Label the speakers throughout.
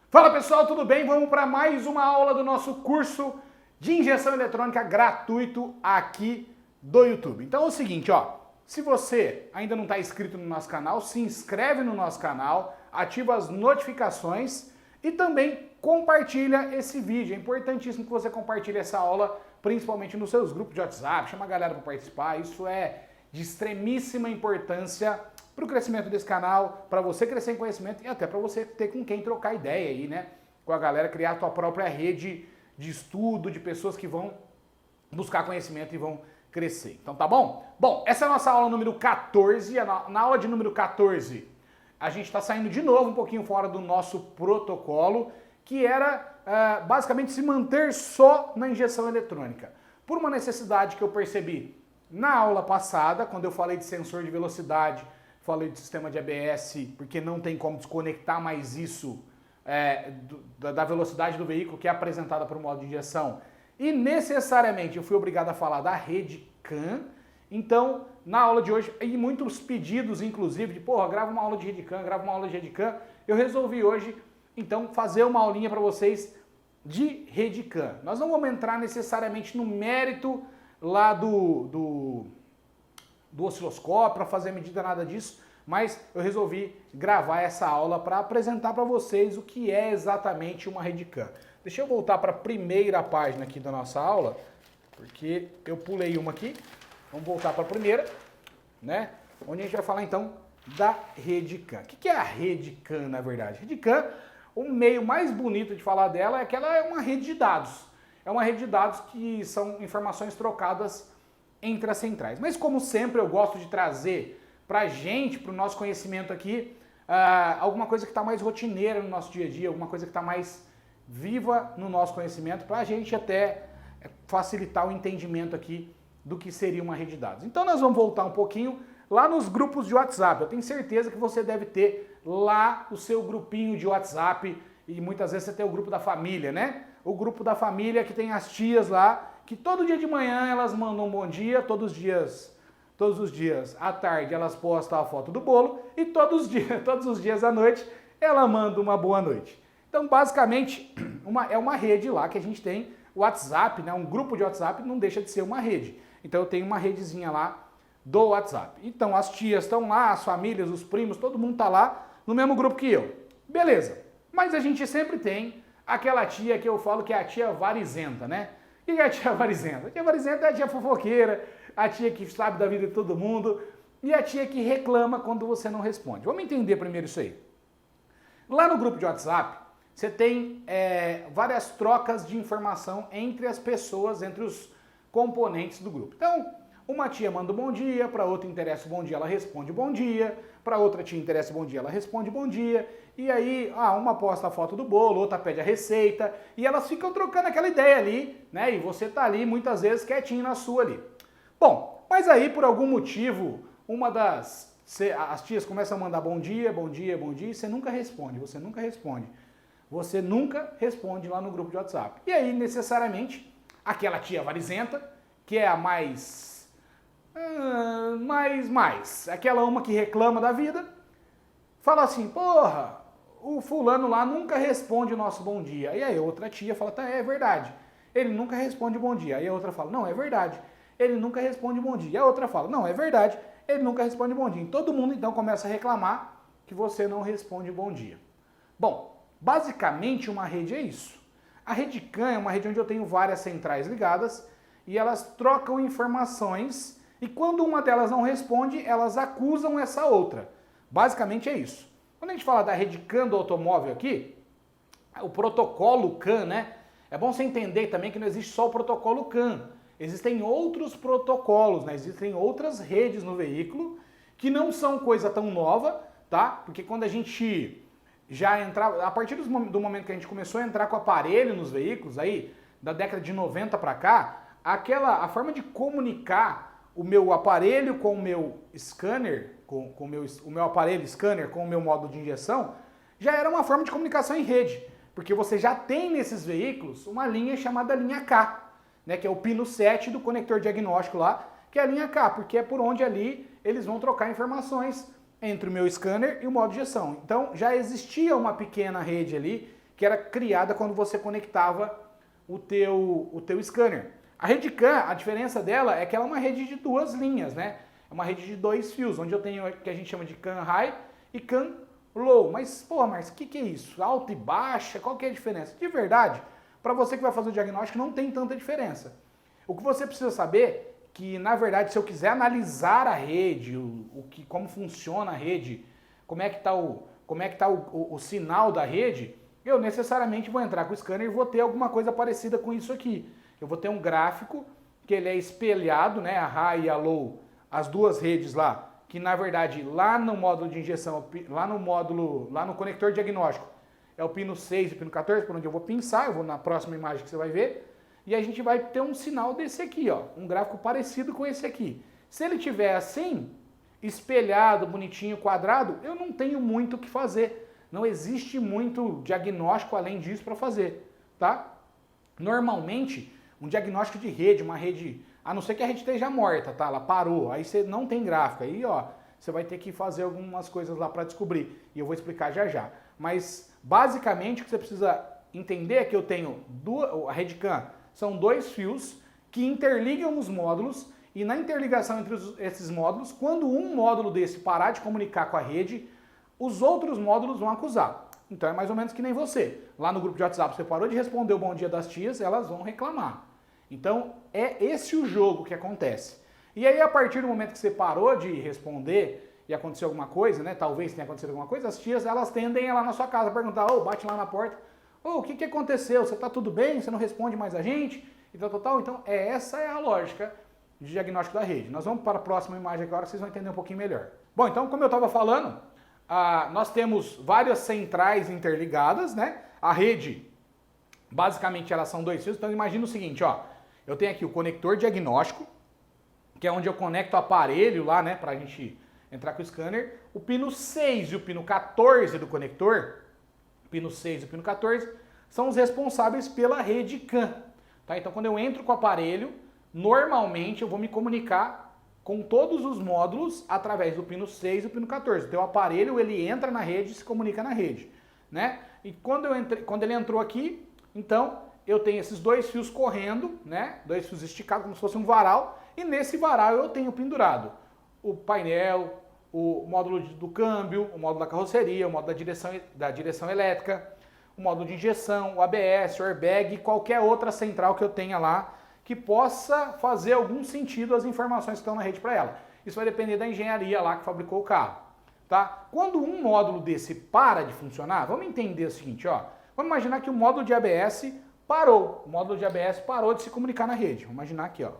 Speaker 1: Fala pessoal, tudo bem? Vamos para mais uma aula do nosso curso de injeção eletrônica gratuito aqui do YouTube. Então é o seguinte, ó, se você ainda não está inscrito no nosso canal, se inscreve no nosso canal, ativa as notificações e também compartilha esse vídeo. É importantíssimo que você compartilhe essa aula, principalmente nos seus grupos de WhatsApp, chama a galera para participar, isso é de extremíssima importância para o crescimento desse canal, para você crescer em conhecimento e até para você ter com quem trocar ideia aí, né? Com a galera, criar a tua própria rede de estudo, de pessoas que vão buscar conhecimento e vão crescer. Então tá bom? Bom, essa é a nossa aula número 14. Na aula de número 14, a gente está saindo de novo um pouquinho fora do nosso protocolo, que era basicamente se manter só na injeção eletrônica. Por uma necessidade que eu percebi na aula passada, quando eu falei de sensor de velocidade, falei de sistema de ABS, porque não tem como desconectar mais isso da velocidade do veículo que é apresentada por um modo de injeção. E necessariamente eu fui obrigado a falar da rede CAN. Então, na aula de hoje, e muitos pedidos, inclusive, de porra, grava uma aula de rede CAN, grava uma aula de rede CAN, eu resolvi hoje, então, fazer uma aulinha para vocês de rede CAN. Nós não vamos entrar necessariamente no mérito lá do osciloscópio, para fazer medida, nada disso, mas eu resolvi gravar essa aula para apresentar para vocês o que é exatamente uma rede CAN. Deixa eu voltar para a primeira página aqui da nossa aula, porque eu pulei uma aqui. Vamos voltar para a primeira, né? Onde a gente vai falar então da rede CAN. O que é a rede CAN, na verdade? A rede CAN, o meio mais bonito de falar dela é que ela é uma rede de dados. É uma rede de dados que são informações trocadas entre as centrais. Mas como sempre eu gosto de trazer para a gente, para o nosso conhecimento aqui, alguma coisa que está mais rotineira no nosso dia a dia, alguma coisa que está mais viva no nosso conhecimento, para a gente até facilitar o entendimento aqui do que seria uma rede de dados. Então nós vamos voltar um pouquinho lá nos grupos de WhatsApp. Eu tenho certeza que você deve ter lá o seu grupinho de WhatsApp e muitas vezes você tem o grupo da família, né? O grupo da família que tem as tias lá, que todo dia de manhã elas mandam um bom dia, todos os dias à tarde elas postam a foto do bolo e todos os dias à noite ela manda uma boa noite. Então, basicamente, é uma rede lá que a gente tem, o WhatsApp, né? Um grupo de WhatsApp não deixa de ser uma rede. Então, eu tenho uma redezinha lá do WhatsApp. Então, as tias estão lá, as famílias, os primos, todo mundo está lá no mesmo grupo que eu. Beleza. Mas a gente sempre tem aquela tia que eu falo que é a tia varizenta, né? O que é a tia varizenta? A tia varizenta é a tia fofoqueira, a tia que sabe da vida de todo mundo e a tia que reclama quando você não responde. Vamos entender primeiro isso aí. Lá no grupo de WhatsApp, você tem várias trocas de informação entre as pessoas, entre os componentes do grupo. Então, uma tia manda um bom dia, para outra interessa o bom dia, ela responde bom dia, para outra tia interessa o bom dia, ela responde bom dia, e aí uma posta a foto do bolo, outra pede a receita, e elas ficam trocando aquela ideia ali, né? E você tá ali muitas vezes quietinho na sua ali. Bom, mas aí por algum motivo, as tias começam a mandar bom dia, bom dia, bom dia, e você nunca responde. Você nunca responde lá no grupo de WhatsApp. E aí, necessariamente, aquela tia varizenta, que é a aquela uma que reclama da vida, fala assim, porra, o fulano lá nunca responde o nosso bom dia. E aí outra tia fala, tá, é verdade, ele nunca responde bom dia. Aí a outra fala, não, é verdade, ele nunca responde bom dia. E a outra fala, não, é verdade, ele nunca responde bom dia. E todo mundo então começa a reclamar que você não responde bom dia. Bom, basicamente uma rede é isso. A rede CAN é uma rede onde eu tenho várias centrais ligadas e elas trocam informações e quando uma delas não responde, elas acusam essa outra. Basicamente é isso. Quando a gente fala da rede CAN do automóvel aqui, o protocolo CAN, né? É bom você entender também que não existe só o protocolo CAN. Existem outros protocolos, né? Existem outras redes no veículo que não são coisa tão nova, tá? Porque quando a gente já entrava, a partir do momento que a gente começou a entrar com aparelho nos veículos, aí da década de 90 para cá, a forma de comunicar o meu aparelho com o meu scanner, o meu aparelho scanner com o meu modo de injeção, já era uma forma de comunicação em rede, porque você já tem nesses veículos uma linha chamada linha K, né, que é o pino 7 do conector diagnóstico lá, que é a linha K, porque é por onde ali eles vão trocar informações entre o meu scanner e o modo de injeção. Então já existia uma pequena rede ali que era criada quando você conectava o teu scanner. A rede CAN, a diferença dela é que ela é uma rede de duas linhas, né? É uma rede de 2 fios, onde eu tenho o que a gente chama de CAN high e CAN low. Mas, pô, Márcio, o que é isso? Alta e baixa? Qual que é a diferença? De verdade, para você que vai fazer o diagnóstico, não tem tanta diferença. O que você precisa saber é que, na verdade, se eu quiser analisar a rede, como funciona a rede, como é que está o sinal da rede, eu necessariamente vou entrar com o scanner e vou ter alguma coisa parecida com isso aqui. Eu vou ter um gráfico que ele é espelhado, né, a high e a low, as duas redes lá, que na verdade lá no módulo de injeção, lá no conector diagnóstico, é o pino 6 e o pino 14, por onde eu vou pinçar, eu vou na próxima imagem que você vai ver, e a gente vai ter um sinal desse aqui, ó, um gráfico parecido com esse aqui. Se ele tiver assim, espelhado, bonitinho, quadrado, eu não tenho muito o que fazer. Não existe muito diagnóstico além disso para fazer, tá? Normalmente, um diagnóstico de rede, uma rede, a não ser que a rede esteja morta, tá? Ela parou, aí você não tem gráfico, aí ó, você vai ter que fazer algumas coisas lá para descobrir, e eu vou explicar já já. Mas, basicamente, o que você precisa entender é que eu tenho a rede CAN, são 2 fios que interligam os módulos, e na interligação entre esses módulos, quando um módulo desse parar de comunicar com a rede, os outros módulos vão acusar. Então é mais ou menos que nem você. Lá no grupo de WhatsApp você parou de responder o bom dia das tias, elas vão reclamar. Então é esse o jogo que acontece. E aí a partir do momento que você parou de responder e aconteceu alguma coisa, né? Talvez tenha acontecido alguma coisa, as tias elas tendem a ir lá na sua casa perguntar, bate lá na porta, o que aconteceu? Você tá tudo bem? Você não responde mais a gente? E tal. Então essa é a lógica de diagnóstico da rede. Nós vamos para a próxima imagem agora, vocês vão entender um pouquinho melhor. Bom, então como eu estava falando, nós temos várias centrais interligadas, né? A rede, basicamente, elas são 2 fios. Então imagina o seguinte, ó. Eu tenho aqui o conector diagnóstico, que é onde eu conecto o aparelho lá, né? Pra gente entrar com o scanner. O pino 6 e o pino 14 do conector, o pino 6 e o pino 14, são os responsáveis pela rede CAN. Tá? Então quando eu entro com o aparelho, normalmente eu vou me comunicar com todos os módulos através do pino 6 e o pino 14. Então o aparelho ele entra na rede e se comunica na rede, né? E quando ele entrou aqui, então eu tenho esses 2 fios correndo, né? 2 fios esticados como se fosse um varal, e nesse varal eu tenho pendurado o painel, o módulo do câmbio, o módulo da carroceria, o módulo da direção elétrica, o módulo de injeção, o ABS, o airbag e qualquer outra central que eu tenha lá que possa fazer algum sentido as informações que estão na rede para ela. Isso vai depender da engenharia lá que fabricou o carro. Tá? Quando um módulo desse para de funcionar, vamos entender o seguinte, ó. Vamos imaginar que o módulo de ABS parou. O módulo de ABS parou de se comunicar na rede. Vamos imaginar aqui, ó.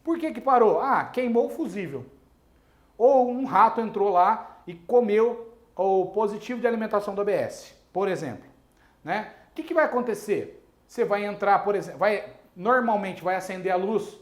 Speaker 1: Por que parou? Queimou o fusível. Ou um rato entrou lá e comeu o positivo de alimentação do ABS, por exemplo. Né? O que vai acontecer? Você vai entrar, por exemplo, normalmente vai acender a luz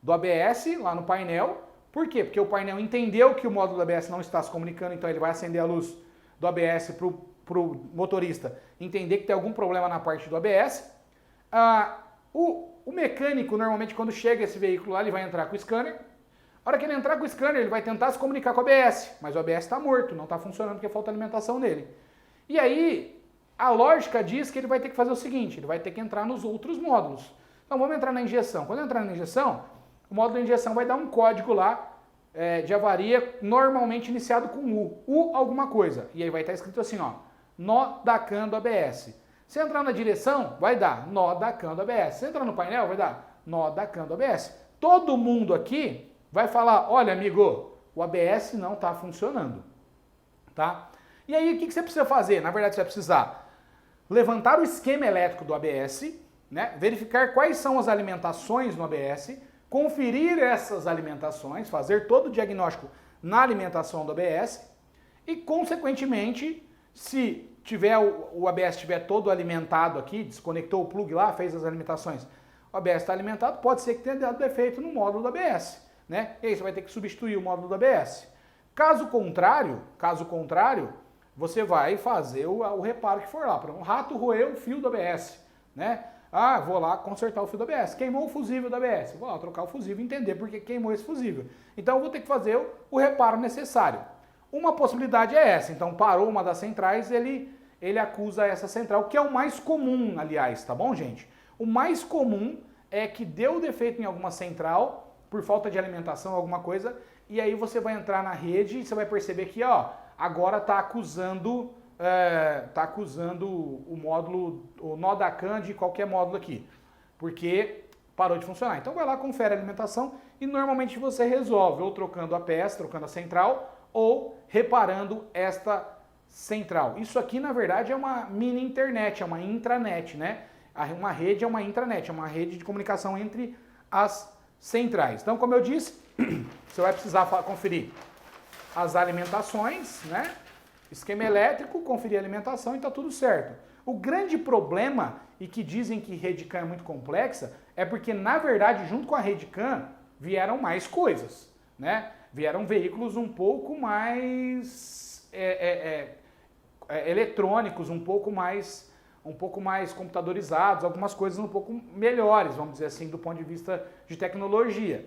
Speaker 1: do ABS lá no painel. Por quê? Porque o painel entendeu que o módulo do ABS não está se comunicando, então ele vai acender a luz do ABS para o motorista entender que tem algum problema na parte do ABS. O mecânico, normalmente, quando chega esse veículo lá, ele vai entrar com o scanner. A hora que ele entrar com o scanner, ele vai tentar se comunicar com o ABS, mas o ABS está morto, não está funcionando porque falta alimentação nele. E aí, a lógica diz que ele vai ter que fazer o seguinte, ele vai ter que entrar nos outros módulos. Então vamos entrar na injeção. Quando entrar na injeção, o módulo de injeção vai dar um código lá de avaria, normalmente iniciado com U alguma coisa. E aí vai estar escrito assim, ó, nó da CAN do ABS. Se entrar na direção, vai dar nó da CAN do ABS. Se entrar no painel, vai dar nó da CAN do ABS. Todo mundo aqui vai falar, olha amigo, o ABS não está funcionando. Tá? E aí o que você precisa fazer? Na verdade você vai precisar levantar o esquema elétrico do ABS, né? Verificar quais são as alimentações no ABS, conferir essas alimentações, fazer todo o diagnóstico na alimentação do ABS e, consequentemente, se o ABS estiver todo alimentado aqui, desconectou o plug lá, fez as alimentações, o ABS está alimentado, pode ser que tenha dado defeito no módulo do ABS, né? E aí você vai ter que substituir o módulo do ABS. Caso contrário, você vai fazer o reparo que for lá. Um rato roeu o fio do ABS, né? Vou lá consertar o fio do ABS. Queimou o fusível do ABS. Vou lá trocar o fusível e entender por que queimou esse fusível. Então eu vou ter que fazer o reparo necessário. Uma possibilidade é essa. Então parou uma das centrais, ele ele acusa essa central, que é o mais comum, aliás, tá bom, gente? O mais comum é que deu defeito em alguma central, por falta de alimentação, alguma coisa, e aí você vai entrar na rede e você vai perceber que, ó, agora está acusando o módulo, o nó da CAN de qualquer módulo aqui, porque parou de funcionar. Então vai lá, confere a alimentação e normalmente você resolve ou trocando a peça, trocando a central, ou reparando esta central. Isso aqui, na verdade, é uma mini internet, é uma intranet, né? Uma rede é uma intranet, é uma rede de comunicação entre as centrais. Então, como eu disse, você vai precisar conferir as alimentações, né? Esquema elétrico, conferir a alimentação e tá tudo certo. O grande problema, e que dizem que rede CAN é muito complexa, é porque, na verdade, junto com a rede CAN, vieram mais coisas, né? Vieram veículos um pouco mais eletrônicos, um pouco mais computadorizados, algumas coisas um pouco melhores, vamos dizer assim, do ponto de vista de tecnologia.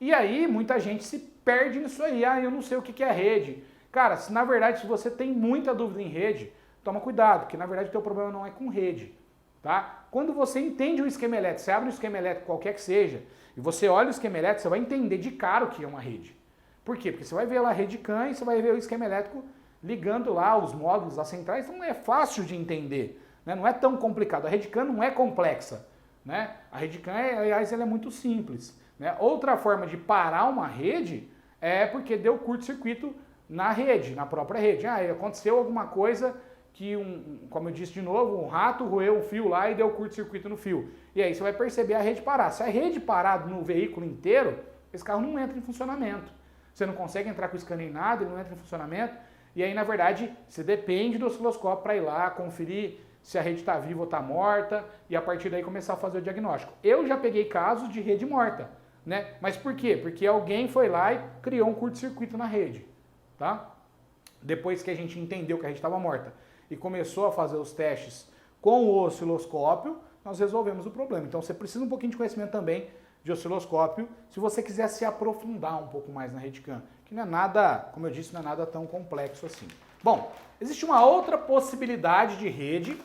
Speaker 1: E aí, muita gente se perde nisso aí. Ah, eu não sei o que é rede. Cara, na verdade, se você tem muita dúvida em rede, toma cuidado, porque na verdade o teu problema não é com rede, tá? Quando você entende o esquema elétrico, você abre um esquema elétrico qualquer que seja, e você olha o esquema elétrico, você vai entender de cara o que é uma rede. Por quê? Porque você vai ver lá a rede CAN e você vai ver o esquema elétrico ligando lá os módulos, as centrais, então é fácil de entender, né? Não é tão complicado. A rede CAN não é complexa, né? A rede CAN, aliás, ela é muito simples, né? Outra forma de parar uma rede é porque deu curto-circuito na rede, na própria rede. Ah, aconteceu alguma coisa que, como eu disse de novo, um rato roeu um fio lá e deu curto-circuito no fio. E aí você vai perceber a rede parar. Se a rede parar no veículo inteiro, esse carro não entra em funcionamento. Você não consegue entrar com o scanner em nada, ele não entra em funcionamento. E aí, na verdade, você depende do osciloscópio para ir lá, conferir se a rede está viva ou está morta, e a partir daí começar a fazer o diagnóstico. Eu já peguei casos de rede morta, né? Mas por quê? Porque alguém foi lá e criou um curto-circuito na rede, tá? Depois que a gente entendeu que a rede estava morta e começou a fazer os testes com o osciloscópio, nós resolvemos o problema. Então você precisa um pouquinho de conhecimento também de osciloscópio, se você quiser se aprofundar um pouco mais na rede CAN, que não é nada, como eu disse, não é nada tão complexo assim. Bom, existe uma outra possibilidade de rede,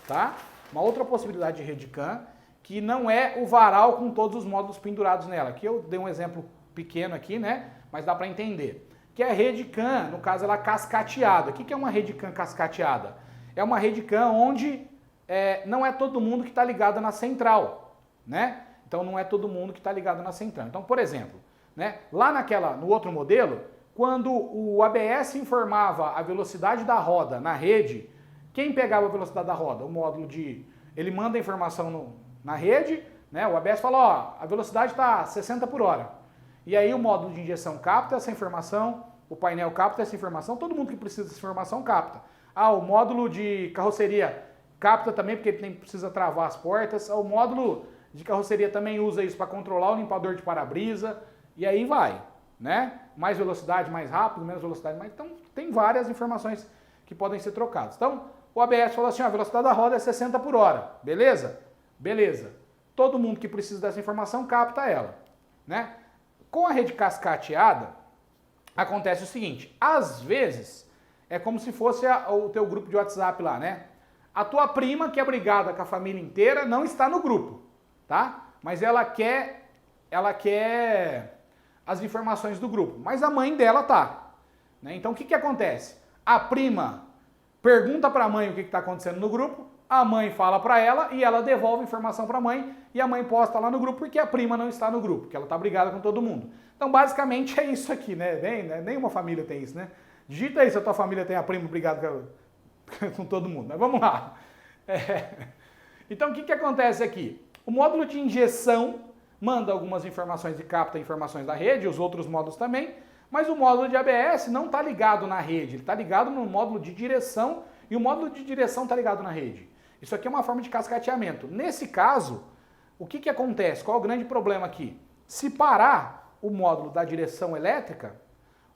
Speaker 1: tá? Uma outra possibilidade de rede CAN, que não é o varal com todos os módulos pendurados nela. Aqui eu dei um exemplo pequeno aqui, né? Mas dá para entender. Que é a rede CAN, no caso ela cascateada. O que é uma rede CAN cascateada? É uma rede CAN onde não é todo mundo que está ligado na central, né? Então não é todo mundo que está ligado na central. Então, por exemplo, né, lá no outro modelo, quando o ABS informava a velocidade da roda na rede, quem pegava a velocidade da roda? O módulo ele manda a informação na rede, né? O ABS fala, ó, a velocidade está 60 por hora. E aí o módulo de injeção capta essa informação, o painel capta essa informação, todo mundo que precisa dessa informação capta. Ah, o módulo de carroceria capta também, porque ele precisa travar as portas. O módulo de carroceria também usa isso para controlar o limpador de para-brisa, e aí vai, né? Mais velocidade, mais rápido, menos velocidade, mais... Então tem várias informações que podem ser trocadas. Então o ABS falou assim, a velocidade da roda é 60 por hora, beleza? Beleza. Todo mundo que precisa dessa informação capta ela, né? Com a rede cascateada, acontece o seguinte, às vezes é como se fosse o teu grupo de WhatsApp lá, né? A tua prima, que é brigada com a família inteira, não está no grupo, tá? Mas ela quer as informações do grupo, mas a mãe dela tá, né? Então o que acontece? A prima pergunta para a mãe o que está acontecendo no grupo, a mãe fala para ela e ela devolve a informação para a mãe e a mãe posta lá no grupo porque a prima não está no grupo, porque ela está brigada com todo mundo. Então basicamente é isso aqui, né? Nenhuma família tem isso, né? Digita aí se a tua família tem a prima brigada com todo mundo, mas vamos lá. Então o que acontece aqui? O módulo de injeção manda algumas informações e capta informações da rede, os outros módulos também, mas o módulo de ABS não está ligado na rede, ele está ligado no módulo de direção e o módulo de direção está ligado na rede. Isso aqui é uma forma de cascateamento. Nesse caso, o que acontece? Qual é o grande problema aqui? Se parar o módulo da direção elétrica,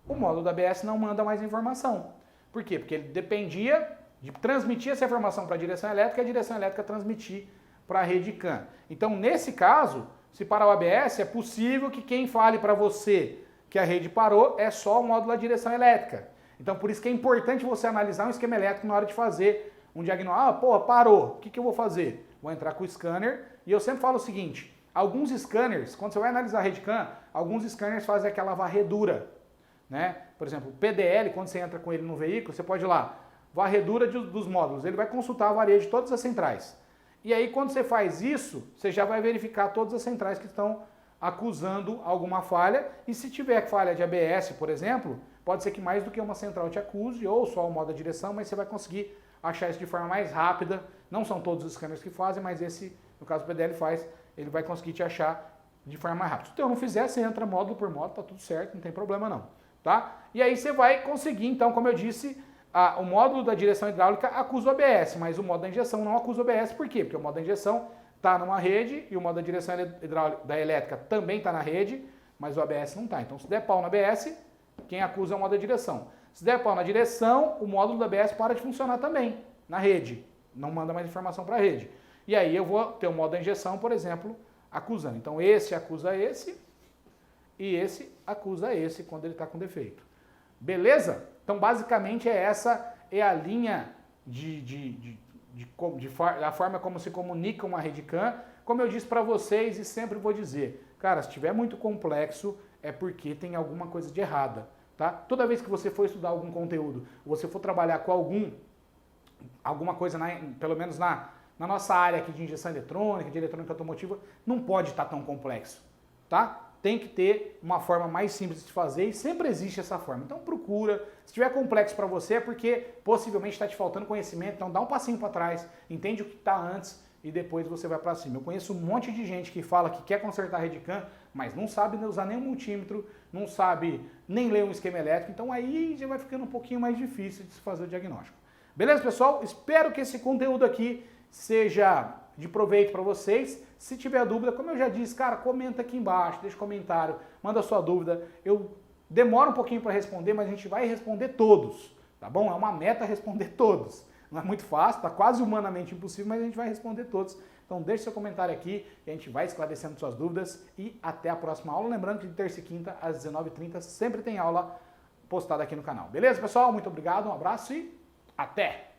Speaker 1: o módulo da ABS não manda mais informação. Por quê? Porque ele dependia de transmitir essa informação para a direção elétrica e a direção elétrica transmitir para a rede CAN. Então, nesse caso, se parar o ABS, é possível que quem fale para você que a rede parou é só o módulo da direção elétrica. Então, por isso que é importante você analisar um esquema elétrico na hora de fazer um diagnóstico, porra, parou, o que eu vou fazer? Vou entrar com o scanner e eu sempre falo o seguinte, alguns scanners, quando você vai analisar a RedCam, alguns scanners fazem aquela varredura, né? Por exemplo, o PDL, quando você entra com ele no veículo, você pode ir lá, varredura dos módulos, ele vai consultar a varia de todas as centrais. E aí quando você faz isso, você já vai verificar todas as centrais que estão acusando alguma falha, e se tiver falha de ABS, por exemplo, pode ser que mais do que uma central te acuse, ou só o modo da direção, mas você vai conseguir achar isso de forma mais rápida. Não são todos os scanners que fazem, mas esse, no caso do PDL faz, ele vai conseguir te achar de forma mais rápida. Se o teu não fizer, você entra módulo por módulo, tá tudo certo, não tem problema não, tá? E aí você vai conseguir, então, como eu disse, o módulo da direção hidráulica acusa o ABS, mas o modo da injeção não acusa o ABS, por quê? Porque o modo da injeção está numa rede e o modo da direção hidráulica da elétrica também está na rede, mas o ABS não está. Então, se der pau no ABS, quem acusa é o modo da direção. Se der pau na direção, o módulo do ABS para de funcionar também, na rede. Não manda mais informação para a rede. E aí eu vou ter o modo da injeção, por exemplo, acusando. Então, esse acusa esse e esse acusa esse quando ele está com defeito. Beleza? Então, basicamente, essa é a linha a forma como se comunica uma RedCam. Como eu disse para vocês e sempre vou dizer, cara, se estiver muito complexo é porque tem alguma coisa de errada, tá? Toda vez que você for estudar algum conteúdo, você for trabalhar com alguma coisa, pelo menos na nossa área aqui de injeção eletrônica, de eletrônica automotiva, não pode estar tão complexo, tá? Tem que ter uma forma mais simples de fazer e sempre existe essa forma. Então procura, se tiver complexo para você é porque possivelmente está te faltando conhecimento, então dá um passinho para trás, entende o que está antes e depois você vai para cima. Eu conheço um monte de gente que fala que quer consertar a RedCam, mas não sabe usar nem um multímetro, não sabe nem ler um esquema elétrico, então aí já vai ficando um pouquinho mais difícil de se fazer o diagnóstico. Beleza, pessoal? Espero que esse conteúdo aqui seja de proveito para vocês. Se tiver dúvida, como eu já disse, cara, comenta aqui embaixo, deixa um comentário, manda a sua dúvida. Eu demoro um pouquinho para responder, mas a gente vai responder todos, tá bom? É uma meta responder todos. Não é muito fácil, tá quase humanamente impossível, mas a gente vai responder todos. Então deixe seu comentário aqui e a gente vai esclarecendo suas dúvidas e até a próxima aula. Lembrando que de terça e quinta às 19h30 sempre tem aula postada aqui no canal. Beleza, pessoal? Muito obrigado, um abraço e até!